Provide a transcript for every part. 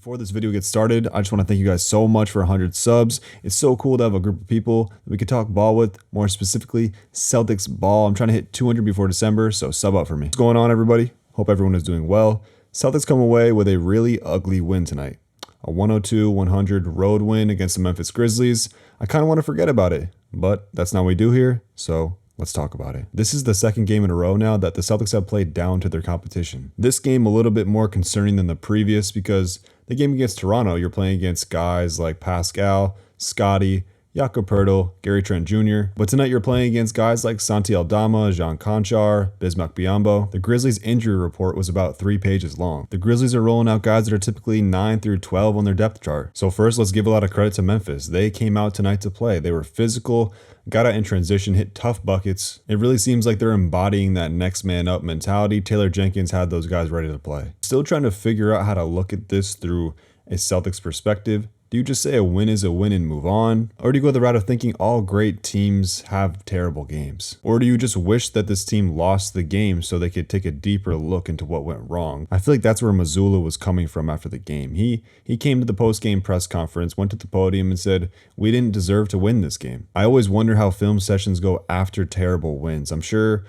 Before this video gets started, I just want to thank you guys so much for 100 subs. It's so cool to have a group of people that we could talk ball with, more specifically Celtics ball. I'm trying to hit 200 before December, so sub up for me. What's going on, everybody? Hope everyone is doing well. Celtics come away with a really ugly win tonight. A 102-100 road win against the Memphis Grizzlies. I kind of want to forget about it, but that's not what we do here, so let's talk about it. This is the second game in a row now that the Celtics have played down to their competition. This game a little bit more concerning than the previous because the game against Toronto, you're playing against guys like Pascal, Scotty, Jakob Poeltl, Gary Trent Jr. But tonight you're playing against guys like Santi Aldama, Jean Conchar, Bismack Biyombo. The Grizzlies injury report was about 3 pages long. The Grizzlies are rolling out guys that are typically 9 through 12 on their depth chart. So first, let's give a lot of credit to Memphis. They came out tonight to play. They were physical, got out in transition, hit tough buckets. It really seems like they're embodying that next man up mentality. Taylor Jenkins had those guys ready to play. Still trying to figure out how to look at this through a Celtics perspective. Do you just say a win is a win and move on? Or do you go the route of thinking all great teams have terrible games? Or do you just wish that this team lost the game so they could take a deeper look into what went wrong? I feel like that's where Mazzulla was coming from after the game. He came to the post-game press conference, went to the podium and said, "We didn't deserve to win this game." I always wonder how film sessions go after terrible wins. I'm sure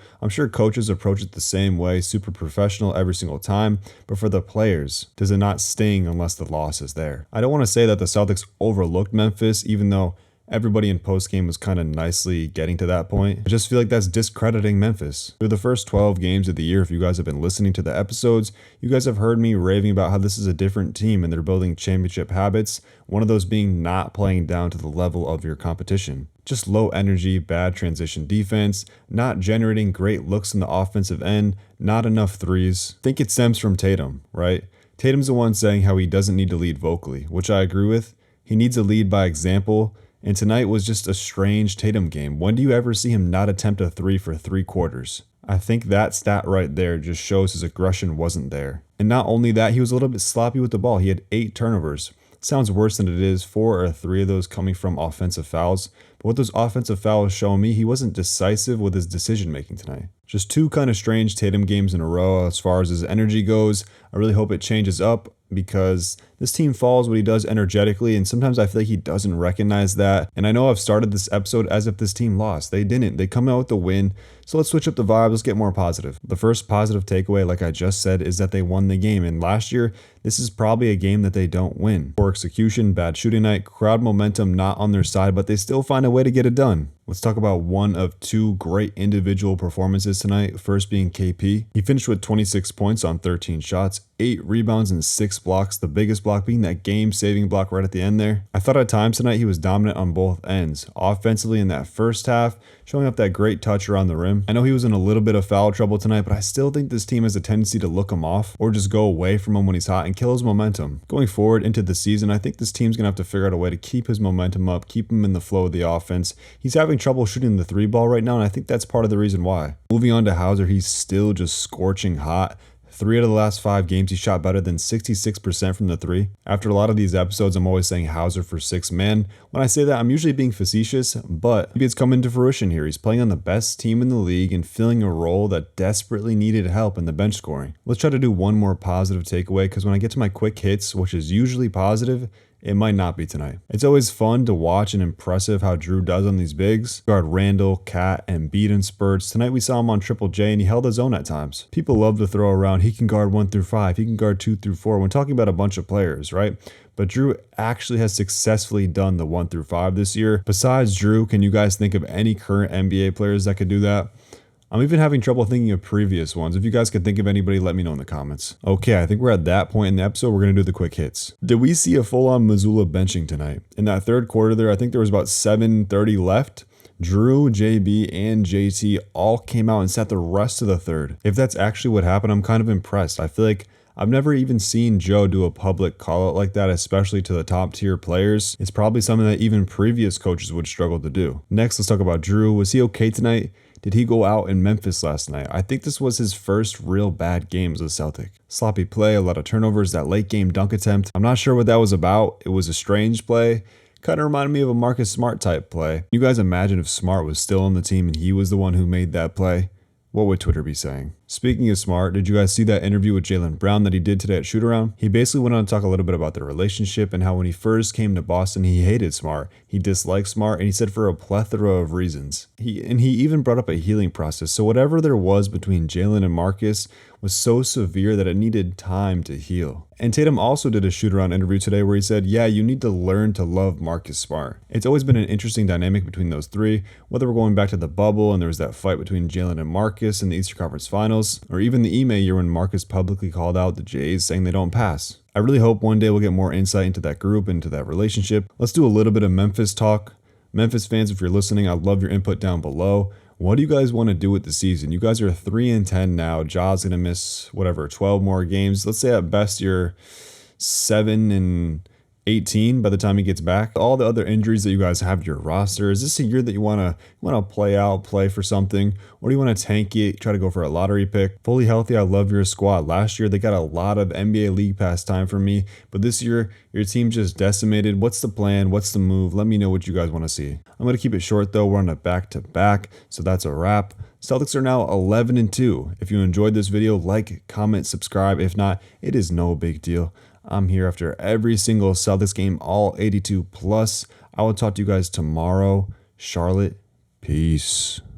coaches approach it the same way, super professional every single time, but for the players, does it not sting unless the loss is there? I don't want to say that the Celtics overlooked Memphis, even though everybody in postgame was kind of nicely getting to that point. I just feel like that's discrediting Memphis. Through the first 12 games of the year, if you guys have been listening to the episodes, you guys have heard me raving about how this is a different team and they're building championship habits, one of those being not playing down to the level of your competition. Just low energy, bad transition defense, not generating great looks in the offensive end, not enough threes. I think it stems from Tatum, right? Tatum's the one saying how he doesn't need to lead vocally, which I agree with. He needs to lead by example, and tonight was just a strange Tatum game. When do you ever see him not attempt a three for 3 quarters? I think that stat right there just shows his aggression wasn't there. And not only that, he was a little bit sloppy with the ball. He had 8 turnovers. Sounds worse than it is, 4 or 3 of those coming from offensive fouls. But what those offensive fouls show me, he wasn't decisive with his decision making tonight. Just 2 kind of strange Tatum games in a row as far as his energy goes. I really hope it changes up because this team falls what he does energetically, and sometimes I feel like he doesn't recognize that. And I know I've started this episode as if this team lost. They didn't. They come out with the win. So let's switch up the vibe. Let's get more positive. The first positive takeaway, like I just said, is that they won the game. And last year, this is probably a game that they don't win. Poor execution, bad shooting night, crowd momentum not on their side, but they still find a way to get it done. Let's talk about one of 2 great individual performances tonight, first being KP. He finished with 26 points on 13 shots, 8 rebounds and 6 blocks, the biggest block being that game-saving block right at the end there. I thought at times tonight he was dominant on both ends. Offensively in that first half, showing up that great touch around the rim. I know he was in a little bit of foul trouble tonight, but I still think this team has a tendency to look him off or just go away from him when he's hot and kill his momentum. Going forward into the season, I think this team's going to have to figure out a way to keep his momentum up, keep him in the flow of the offense. He's having trouble shooting the 3 ball right now, and I think that's part of the reason why. Moving on to Hauser, he's still just scorching hot. 3 out of the last 5 games, he shot better than 66% from the 3. After a lot of these episodes, I'm always saying Hauser for 6 man. When I say that, I'm usually being facetious, but maybe it's coming to fruition here. He's playing on the best team in the league and filling a role that desperately needed help in the bench scoring. Let's try to do one more positive takeaway, because when I get to my quick hits, which is usually positive, it might not be tonight. It's always fun to watch and impressive how Drew does on these bigs. Guard Randall, Cat, and Embiid in spurts. Tonight we saw him on Triple J and he held his own at times. People love to throw around, he can guard 1 through 5, he can guard 2 through 4 when talking about a bunch of players, right? But Drew actually has successfully done the 1 through 5 this year. Besides Drew, can you guys think of any current NBA players that could do that? I'm even having trouble thinking of previous ones. If you guys could think of anybody, let me know in the comments. Okay, I think we're at that point in the episode. We're going to do the quick hits. Did we see a full-on Mazzulla benching tonight? In that third quarter there, I think there was about 7:30 left. Drew, JB, and JT all came out and sat the rest of the third. If that's actually what happened, I'm kind of impressed. I feel like I've never even seen Joe do a public call out like that, especially to the top tier players. It's probably something that even previous coaches would struggle to do. Next, let's talk about Drew. Was he okay tonight? Did he go out in Memphis last night? I think this was his first real bad game as a Celtic. Sloppy play, a lot of turnovers, that late game dunk attempt. I'm not sure what that was about. It was a strange play. Kind of reminded me of a Marcus Smart type play. You guys imagine if Smart was still on the team and he was the one who made that play? What would Twitter be saying? Speaking of smart, did you guys see that interview with Jaylen Brown that he did today at Shootaround? He basically went on to talk a little bit about their relationship and how when he first came to Boston, he hated Smart. He disliked Smart, and he said for a plethora of reasons. He even brought up a healing process. So whatever there was between Jaylen and Marcus was so severe that it needed time to heal. And Tatum also did a shoot-around interview today where he said, yeah, you need to learn to love Marcus Smart. It's always been an interesting dynamic between those three, whether we're going back to the bubble and there was that fight between Jaylen and Marcus in the Eastern Conference Finals, or even the Ime year when Marcus publicly called out the Jays saying they don't pass. I really hope one day we'll get more insight into that group, into that relationship. Let's do a little bit of Memphis talk. Memphis fans, if you're listening, I'd love your input down below. What do you guys want to do with the season? You guys are 3-10 now. Ja's going to miss, 12 more games. Let's say at best you're 7-18 by the time he gets back. All the other injuries that you guys have to your roster, is this a year that you want to play for something? Or do you want to tank it, try to go for a lottery pick? Fully healthy, I love your squad. Last year, they got a lot of NBA League Pass time from me. But this year, your team just decimated. What's the plan? What's the move? Let me know what you guys want to see. I'm going to keep it short, though. We're on a back-to-back, so that's a wrap. Celtics are now 11-2. If you enjoyed this video, like, comment, subscribe. If not, it is no big deal. I'm here after every single Celtics game, all 82 plus. I will talk to you guys tomorrow. Charlotte, peace.